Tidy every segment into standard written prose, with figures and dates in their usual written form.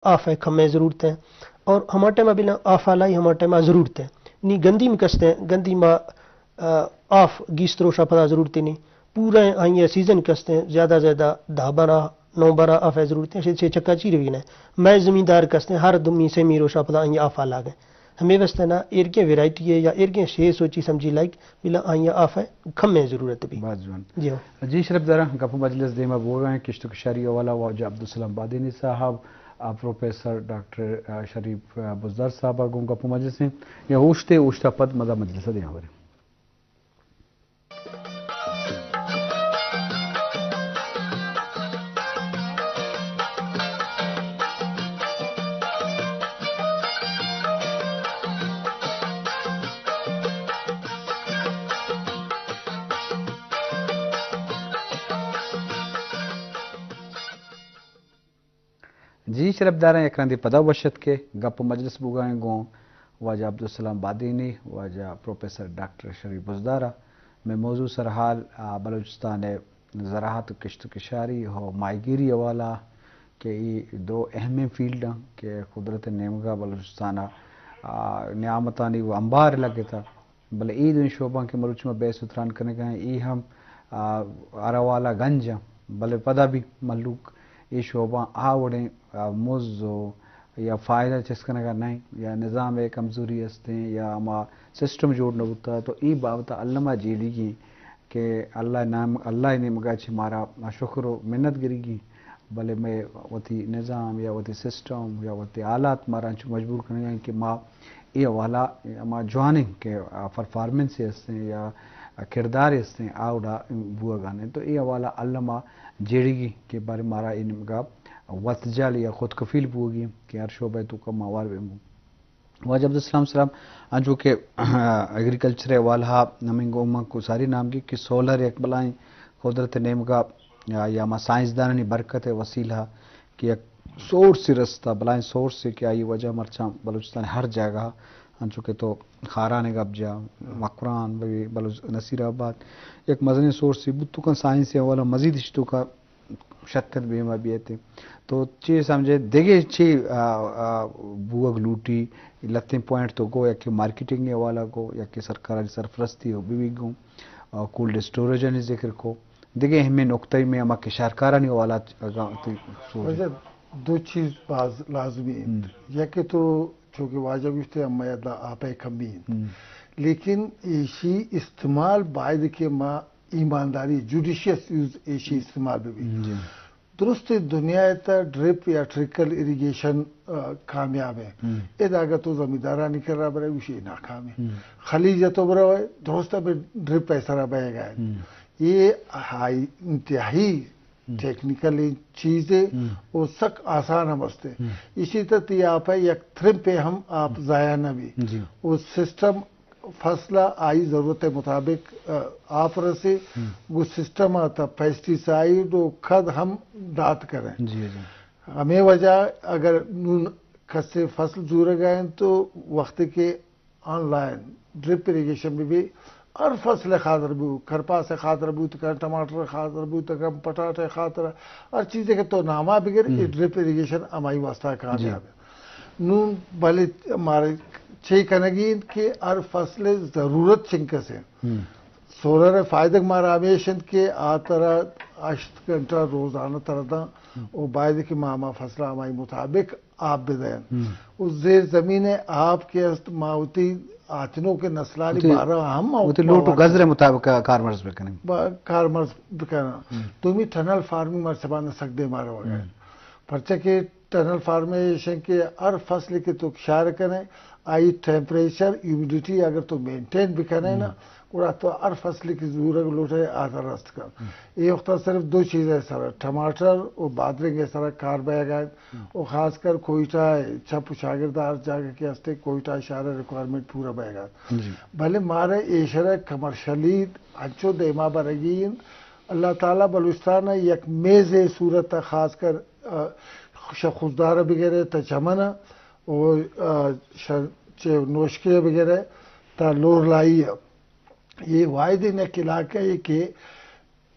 of ہے کھمیں ضرورت ہیں اور ہمارا ٹائم ابھی آف آلائی ہمارا ٹائم ضرورت ہے نہیں گندی میں کستے ہیں گندی ماں آف گیستروشا پتا ضرورت نہیں پورا آئیں سیزن کستے ہیں زیادہ زیادہ 10-12-9-12 آف ہے ضرورت ہیں سے چکا چی روی میں زمیندار کستے ہیں ہر دمی سے میرو شا پتا آئیں آف آ گئے ہمیں واسطے نا ارگیں ویرائٹی ہے یا ارگیں شے سوچی سمجھی لائک بلا آئیں آف ہے کھمیں ضرورت بھی جی جی شرف دارا گپ مجلس دیما بول رہے ہیں کشت کشاری والا واجہ عبدالسلام بادینی صاحب پروفیسر ڈاکٹر شریف بزدار صاحب گوں گپ مجلس ہیں یا اوشتے اوشتا پد مدہ مجلس دیاں ورے جی شرف داریں اکران دی پدا وشت کے گپ مجلس بگائیں گوں واجہ عبدالسلام بادینی واجہ پروفیسر ڈاکٹر شریف بزدارہ میں موضوع سرحال بلوچستان زراعت کشت کشاری ہو ماہیگیری والا کہ یہ دو اہم فیلڈ ہیں کہ قدرت نیمگا بلوچستانہ نعمتانی وہ انبار لگے تھا بلے عید ان شعبہ کے ملوچ میں بے ستران کرنے گئے ای ہم آروالا گنج بلے پدا بھی ملوک یہ شعبہ آوڑیں موزو یا فائدہ چسکنے کا نہیں یا نظام کمزوری ہستے ہیں یا ہما سسٹم جوڑنا ہوتا تو ای بابتا علامہ جیلی گی کہ اللہ نے مگا چھ مارا شکر و منت گری گی بلے میں وتی نظام یا وتی سسٹم یا وتی آلات مارا مجبور کرنے گئے کہ ماں یہ والا ما جوانے کہ پرفارمنس ہستے ہیں یا کردار ہستے ہیں آوڑا بوا گانے تو یہ والا علامہ جیڑی گی کے بارے مارا ان مگا وتجال یا خود کفیل بوگی کہ ہر شعبہ تو کا موار بے واجب السلام سلام انجو کہ ایگریکلچر والا نمنگو امہ کو ساری نام کی کہ سولر ایک بلائیں قدرت نیمگا یا ما سائنسدانانی برکت وسیلہ کہ ایک سورس سے رستہ بلائیں سورس سے کیا یہ وجہ مرچاں بلوچستان ہر جگہ انچو کہ تو خاران گبجا مقران بلوچ نصیر آباد ایک مزنی سورس سے بتو کا سائنس ہے والا مزید اشتو کا شتر بیمہ بیتے تو چی سمجھے دیگے چی بوگ لوٹی لتیں پوائنٹ تو گو یا کہ مارکیٹنگ والا گو یا کہ سرکاری سرپرستی ہو بھی گو کولڈ اسٹوریج نے ذکر کو دیگے ہمیں نقطۂ میں اما کے شارکارانی والا دو چیز باز لازمی ہیں یا کہ تو چونکہ واجب گشتے اما یادہ آپے کمی ہیں لیکن ایشی استعمال باید کے ماں ایمانداری جوڈیشیس یوز ایشی استعمال بھی درست دنیا تا ڈرپ یا ٹرکل اریگیشن کامیاب ہے اداگا تو زمیندارہ نکل رہا برای وشی ناکام ہے خلیجہ تو برای درست اب ڈرپ ایسا رہا بے گا ہے یہ انتہائی ٹیکنیکل چیزیں وہ سک آسان ہمستے اسی طرح یہ آپ ہے یک تھرم پہ ہم آپ ضائع نہ بھی وہ سسٹم فصلہ آئی ضرورت مطابق آپ رسے وہ سسٹم آتا پیسٹی سائیڈ و کھد ہم دات کریں ہمیں وجہ اگر کس سے فصل جوڑے گئے تو وقت کے آن لائن ڈرپ اریگیشن بھی ہر فصل خاطر بھی کرپا سے خاطر بھی تو ٹماٹر خاطر بھی تو پٹاٹے خاطر ہر چیزیں کہ تو نامہ بغیر یہ ڈرپ اریگیشن ہماری واسطہ کامیاب ہے نون بھلے ہمارے چھ کنگین کے ہر فصل ضرورت چنکے سے سولر فائدہ مارا ہمیشن کے آترا 8 گھنٹہ روزانہ تردہ وہ باید کہ ماما فصلہ ہماری مطابق آپ بدین اس زیر زمین آپ کے ماوتی آتنوں کے نسلانی بارہ ہم لوٹو گزر مطابق کارمرز بکنا تمہیں ٹنل فارمنگ مرسبان سکتے مارا وغیرہ پرچہ کہ ٹنل فارمیشن کے ہر فصل کے تو خیال کریں آئی ٹیمپریچر ہیومیڈیٹی اگر تو مینٹین بھی کریں نا اور تو ہر فصل کی ضرورت لوٹے آدھا رست کر یہ وقت صرف دو چیزیں سر ٹماٹر اور بادرنگ سر کار بیگ ہے اور خاص کر کوئٹہ چھپ شاگردار جاگہ کے ہستے کوئٹہ اشارہ ریکوائرمنٹ پورا بیگ ہے بھلے مارے ایشرہ کمرشلی انچو دیما برگین اللہ تعالیٰ بلوچستان یک میز صورت خاص کر خوددار بغیر تچمن اور نوشکے وغیرہ تا لور لائی یہ واحد ان علاقہ ہے کہ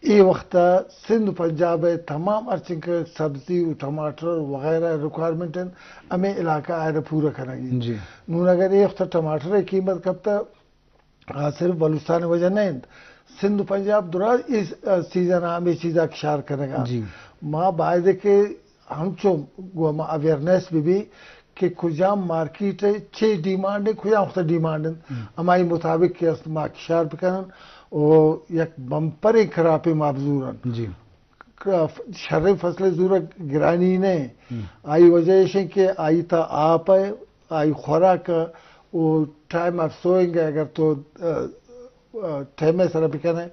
یہ وقت سندھ پنجاب ہے تمام ارچن کے سبزی و ٹماٹر وغیرہ ریکوائرمنٹ ہمیں علاقہ آئے پورا کریں گی جی نون اگر یہ وقت ٹماٹر کی قیمت کب تک صرف بلوچستان وجہ نہیں سندھ پنجاب دراز اس سیزن ہمیں چیزیں اشار کرے گا جی ماں باعث کہ ہم چو اویئرنیس بھی کہ کجام مارکیٹ ہے 6 ڈیمانڈ ہے کجام وقت ڈیمانڈ ہماری مطابق کہ ماں اشار بکنن اور یک بمپر خراب مابزور جی شر فصل زور گرانی نے آئی وجہ سے کہ آئی تا آپ ہے آئی خوراک وہ ٹائم آف سوئنگ ہے اگر تو ٹائم سر بکنے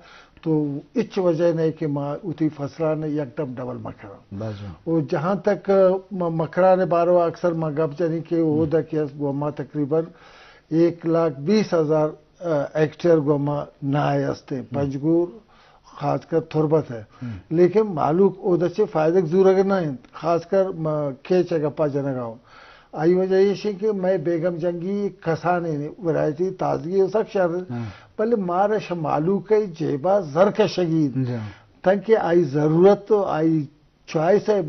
تو اس وجہ نہیں کہ ماں اتی فصلان یکدم ڈبل مکھرا اور جہاں تک مکھرا نے بارو اکثر ماں گپ جانی کہ وہ دا کہ ماں تقریباً 1,20,000 ہیکٹر گوما نائے استے پنجگور خاص کر تھربت ہے لیکن معلوم ادھر سے فائدہ ضرور اگر نہ خاص کر کھیچے گپا جنگاؤں آئی وجہ یہ کہ میں بیگم جنگی کسانے ورائٹی تازگی ہو سک شہر پہلے مارش معلوم کے جیبا زر کا شگید تاکہ آئی ضرورت تو آئی چوائس ہے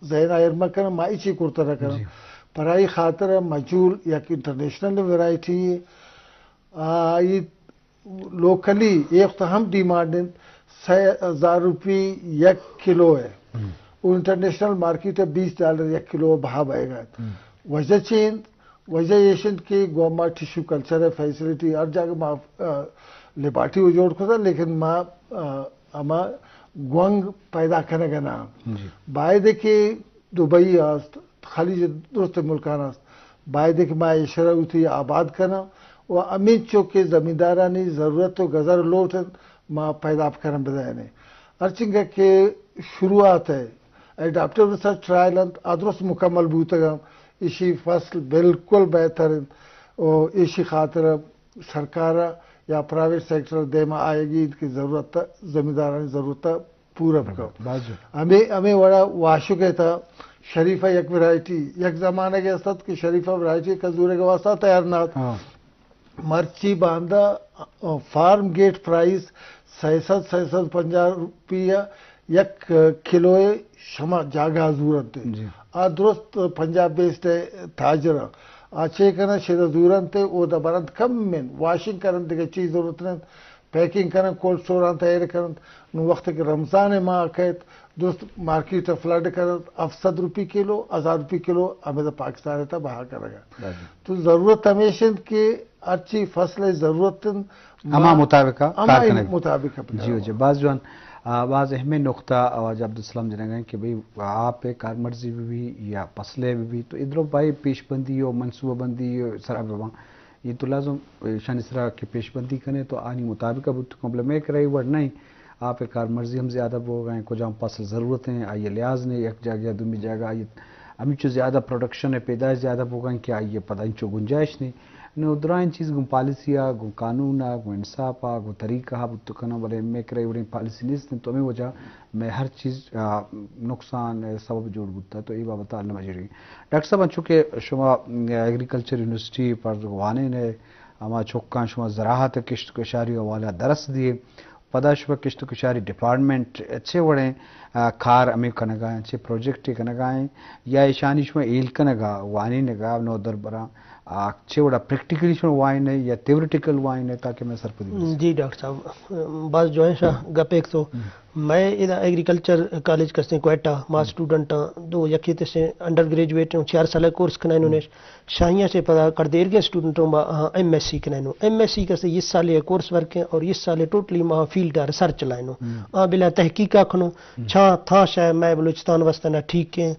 ذہن ارما کرنا مائی چی کرتا رہا کرنا پر آئی خاطر مجول یا کہ انٹرنیشنل ورائٹی ہے آئی لوکلی ایک تو ہم ڈیمانڈ 6,000 روپی 1 کلو ہے وہ انٹرنیشنل مارکیٹ ہے $20 1 کلو بہا بائے گا وجہ چین وجہ ایشن کی گوما ٹیشو کلچر ہے فیسلٹی ہر جگہ ماں لیبارٹی وہ جوڑ کھوتا لیکن ماں اما گونگ پیدا کرنے گا نا بائے دیکھے دبئی آست خلیج دوست ملکان آست بائے دیکھے ماں اشرا ہوتی آباد کرنا وہ امید چوکے زمیندارانی ضرورت تو گزر لوٹ ماں پیدا کرنا بدائے نے ارچنگا کے شروعات ہے ایڈاپٹیو ریسرچ ٹرائل ادرست مکمل بوتگا اسی فصل بالکل بہتر اور اسی خاطر سرکار یا پرائیویٹ سیکٹر دیما آئے گی ان کی ضرورت زمیندارانی ضرورت پورا کرو ہمیں بڑا واشکے تھا شریفہ یک ورائٹی یک زمانہ کے استاد کہ شریفہ ورائٹی کزورے کا واسطہ تیار نہ مرچی باندھا فارم گیٹ پرائز 650 روپیہ 1 کلو شما جاگہ ضرورت آ درست پنجاب بیسڈ تاجر آچے کرنا شدہ ضرورت ہے وہ دبرند کم من واشنگ کرن دیکھے چیز ضرورت نہیں پیکنگ کرن کولڈ سٹور آن تیار کرن نو وقت کہ رمضان ماہ کہت دوست مارکیٹ فلڈ کرن 700 روپی کلو 1000 روپی کلو ہمیں تو پاکستان ہے بہا کرے گا تو ضرورت ہمیشہ کہ اچھی فصل ضرورت اما مطابق جی جی بعض جوان بعض اہم نقطہ آواز عبدالسلام جنگیں کہ بھئی آپ کار مرضی بھی یا فصلیں بھی تو ادھر بھائی پیش بندی اور منصوبہ بندی سر یہ تو لازم شان اس طرح کی پیش بندی کریں تو آنی مطابق کمپلیمنٹ کرائی ورڈ نہیں آپ کار مرضی ہم زیادہ ہو گئے کچھ ہم فصل ضرورت ہیں آئیے لحاظ نہیں ایک جگہ یا دوسری جگہ آئیے ہمیں جو زیادہ پروڈکشن ہے پیدائش زیادہ ہو گئے کہ آئیے پتہ ان چو گنجائش نہیں نو درائن چیز گم پالیسی گم قانون گم انصاف گم طریقہ تو کنا بولے میں کرے وڑی پالیسی نہیں تو ہمیں وجہ میں ہر چیز نقصان سبب جوڑ بودتا تو یہ بابت علم اجری ڈاکٹر صاحب چونکہ شما ایگریکلچر یونیورسٹی پر وانے نے ہما چوکاں شما زراعت کشت کشاری والا درس دیے پدا شما کشت کشاری ڈپارٹمنٹ اچھے وڑیں کار ہمیں کنگائیں اچھے پروجیکٹ کنگائیں یا ایشانی شما ایل کنگا وانی نگا نو در برا اچھے وڑا پریکٹیکلی شما وائن ہے یا تھیوریٹیکل وائن ہے تاکہ میں سر پدی جی ڈاکٹر صاحب بعض جو ہیں شاہ گپ ایک تو میں ادھر ایگریکلچر کالج کرتے ہیں کوئٹہ ماں اسٹوڈنٹ دو یکیت سے انڈر گریجویٹ ہوں 4 سال کورس کرنا انہوں نے شاہیاں سے پتا کر دیر گئے اسٹوڈنٹوں میں ایم ایس سی کرنا ایم ایس سی کرتے یہ سال کورس ورک ہیں اور اس سال ٹوٹلی ماں فیلڈ ریسرچ لائنوں بلا تحقیق کھنوں چھاں تھا شاید میں بلوچستان واسطے نہ ٹھیک ہیں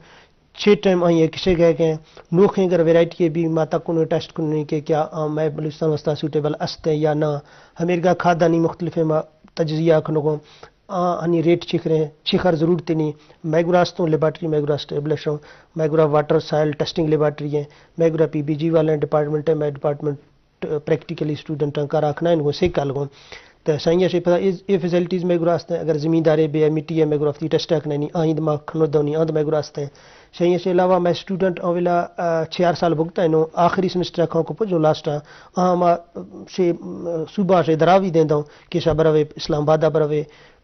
6 ٹائم آئیں کسے گئے گئے نوکھیں اگر ویرائٹی بھی ماتا کو ٹیسٹ کرنے کہ کیا میں بلوچستان واسطہ سوٹیبل استے یا نہ ہمیں گا کھادا نہیں مختلف ہے ماں تجزیہ کھنوں کو ہنی ریٹ چیک رہے ہیں چیخر ضرورت نہیں میگراستوں لیبارٹری میگرا اسٹیبلش ہوں میگرا واٹر سائل ٹیسٹنگ لیبارٹری ہے میگرا پی بی جی والے ڈپارٹمنٹ ہے میں ڈپارٹمنٹ پریکٹیکلی اسٹوڈنٹ کا رکھنا ہے ان کو سیکھ لگوں تو سائیں سے پتا یہ فیسلٹیز میگراست ہیں اگر زمیندارے بے مٹی ہے میگرافتی ٹیسٹ رکھنا نہیں آئند ماں کھنو دونی آند میگراست ہیں شاہیوں سے علاوہ میں اسٹوڈنٹ اولا 6 سال بھگتا ہے نو آخری سمسٹر کھاؤں کو جو لاسٹ ماں سے صوبہ سے دراوی دیندا ہوں کہ شاہ بروے اسلام آباد بروے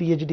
PhD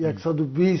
120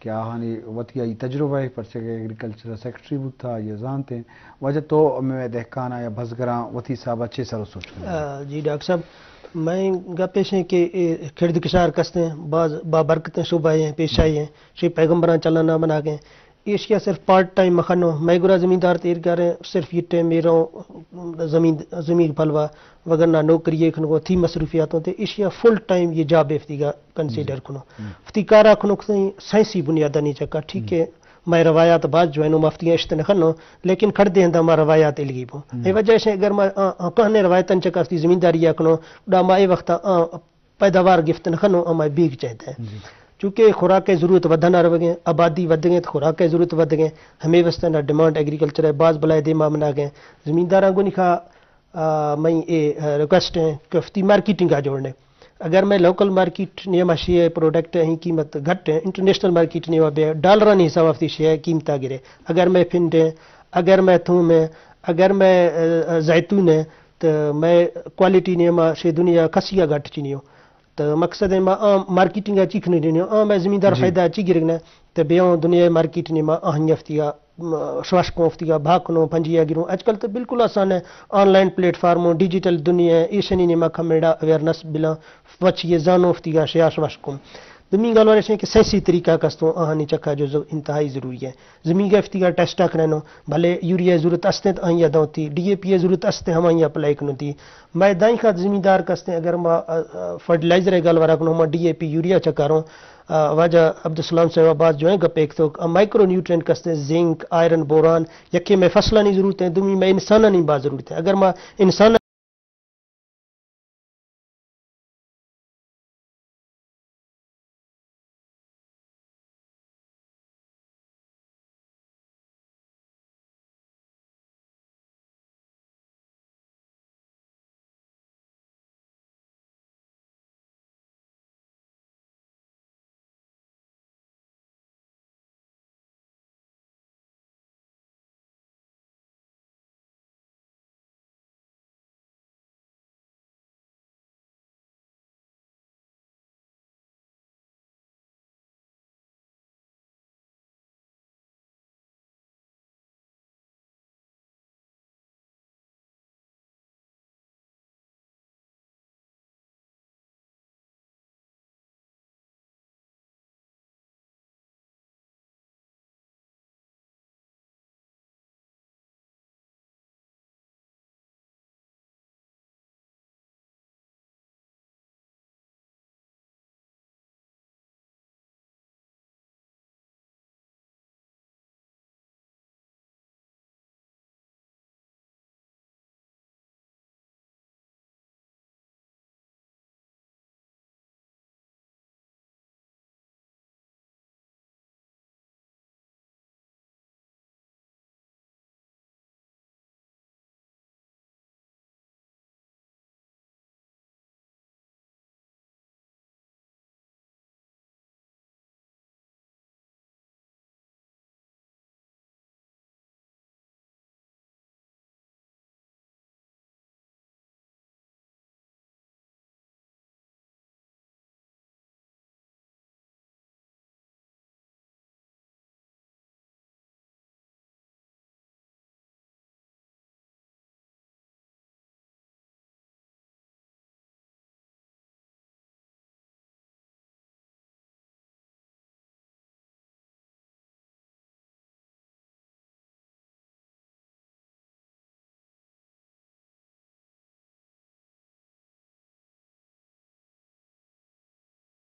کیا ہانی وطیا یہ تجربہ ہے پر سے ایگریکلچر سیکرٹری بھی تھا یہ جانتے ہیں وجہ تو میں دہکانہ یا بھزگراں وطی صاحب اچھے سر سوچ جی ڈاکٹر صاحب میں پیش ہیں کہ خرد کشار کستے ہیں بعض بابرکتیں صبح آئے ہیں پیش آئی ہیں شی پیغمبران چلانا بنا گئے ایشیا صرف پارٹ ٹائم مخنو میں گرا زمیندار تیر کر رہے ہیں صرف یہ ٹائم میرا زمین پھلوا وگرنہ نوکری کھنو تھی مصروفیاتوں تے ایشیا فل ٹائم یہ جاب افتیگا کنسیڈر کھنو افتیکارا کھنو سائنسی بنیادہ نہیں چکا ٹھیک ہے میں روایات بعد جو ہے نو مفتیاں اشتن خنو لیکن کھڑ دیں دا ما روایات الگی پو اے وجہ سے اگر میں کہنے روایتن چکا افتی زمینداری اکنو دا ما اے وقت پیداوار گفتن خنو اما بیگ چاہتے ہیں چونکہ خوراک ضرورت ودھنا روگیں آبادی ود گئے تو خوراک ضرورت ود گئے ہمیں وسط نہ ڈیمانڈ ایگریکلچر ہے بعض بلائے دے مامنا گئے زمینداراں کو نکھا میں یہ ریکویسٹ ہے کہ افتی مارکیٹنگ آ جوڑنے اگر میں لوکل مارکیٹ نیما شے پروڈکٹ ہیں قیمت گھٹ ہے انٹرنیشنل مارکیٹ نیما بے ڈالرانی حساب افتی شے قیمت گرے اگر میں پھنڈ ہے اگر میں تھوم ہے اگر میں زیتون ہے تو میں کوالٹی نیما شے دنیا کسیا گھٹ چینیو تو مقصد ہے مارکیٹنگ اچھی کھنی دینیو میں زمیندار فائدہ اچھی گرگنا تو بیوں دنیا مارکیٹ نیما آہنگ افتیا شواشکوں افتیا بھاکنوں پنجیا گروں آج کل تو بالکل آسان ہے آن لائن پلیٹ فارموں ڈیجیٹل دنیا ایشنی نیما کھمیڑا اویئرنس بلا وچ یہ زانو افتیا شیا شواشکوں زمین گل والے کہ سائنسی طریقہ کستوں آہانی چکا جو انتہائی ضروری ہے زمین کا افتیا ٹیسٹا کرنو بھلے یوریا ضرورت استے تو آئیں دوتی ڈی اے پی ضرورت استے ہم آئیں اپلائی کنو تھی میں دائیں خات زمیندار کستے اگر ما فرٹیلائزر گل ورا کنو ما ڈی اے پی یوریا چکاروں واجہ عبدالسلام صاحب آباد جو ہیں گپیک تو مائکرو نیوٹرینٹ کستے زنک آئرن بوران یکی میں فصلہ نہیں ضرورت ہے دمی میں انسانہ نہیں با ضرورت ہے اگر ما انسان